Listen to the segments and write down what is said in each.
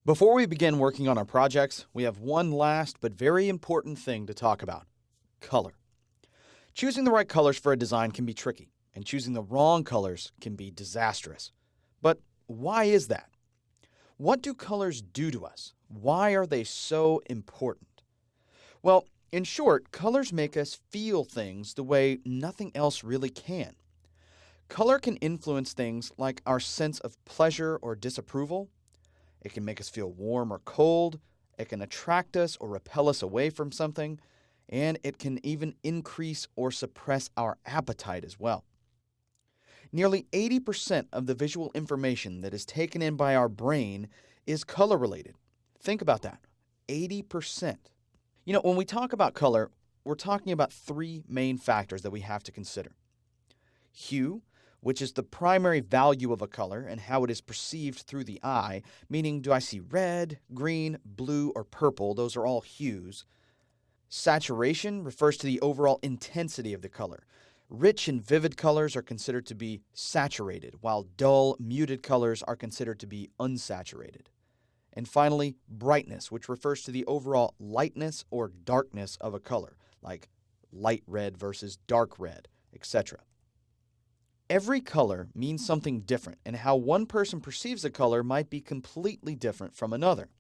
Before we begin working on our projects, we have one last but very important thing to talk about: color. Choosing the right colors for a design can be tricky, and choosing the wrong colors can be disastrous. But why is that? What do colors do to us? Why are they so important? Well, in short, colors make us feel things the way nothing else really can. Color can influence things like our sense of pleasure or disapproval. It can make us feel warm or cold. It can attract us or repel us away from something. And it can even increase or suppress our appetite as well. Nearly 80% of the visual information that is taken in by our brain is color related. Think about that. 80%. When we talk about color, we're talking about three main factors that we have to consider: hue, which is the primary value of a color and how it is perceived through the eye, meaning do I see red, green, blue, or purple? Those are all hues. Saturation refers to the overall intensity of the color. Rich and vivid colors are considered to be saturated, while dull, muted colors are considered to be unsaturated. And finally, brightness, which refers to the overall lightness or darkness of a color, like light red versus dark red, etc. Every color means something different, and how one person perceives a color might be completely different from another.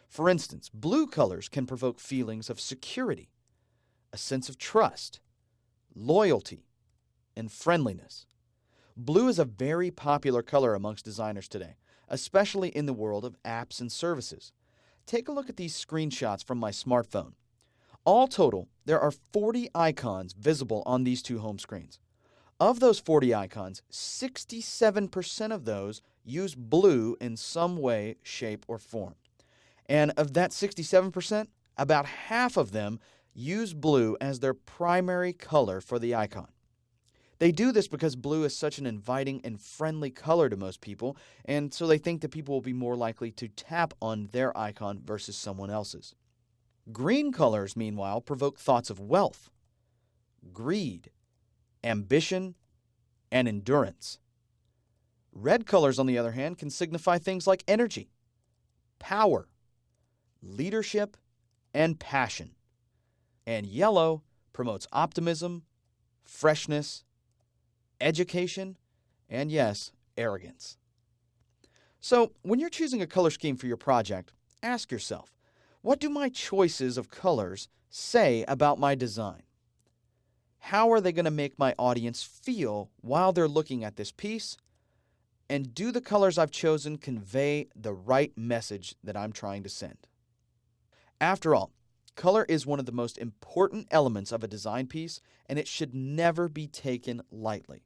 For instance, blue colors can provoke feelings of security, a sense of trust, loyalty, and friendliness. Blue is a very popular color amongst designers today, especially in the world of apps and services. Take a look at these screenshots from my smartphone. All total, there are 40 icons visible on these two home screens. Of those 40 icons, 67% of those use blue in some way, shape, or form. And of that 67%, about half of them use blue as their primary color for the icon. They do this because blue is such an inviting and friendly color to most people, and so they think that people will be more likely to tap on their icon versus someone else's. Green colors, meanwhile, provoke thoughts of wealth, greed, ambition, and endurance. Red colors, on the other hand, can signify things like energy, power, leadership, and passion. And yellow promotes optimism, freshness, education, and yes, arrogance. So, when you're choosing a color scheme for your project, ask yourself, what do my choices of colors say about my design? How are they going to make my audience feel while they're looking at this piece? And do the colors I've chosen convey the right message that I'm trying to send? After all, color is one of the most important elements of a design piece, and it should never be taken lightly.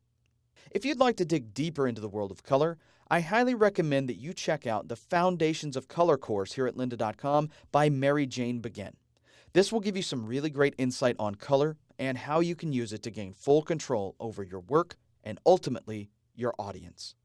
If you'd like to dig deeper into the world of color, I highly recommend that you check out the Foundations of Color course here at lynda.com by Mary Jane Begin. This will give you some really great insight on color and how you can use it to gain full control over your work and ultimately your audience.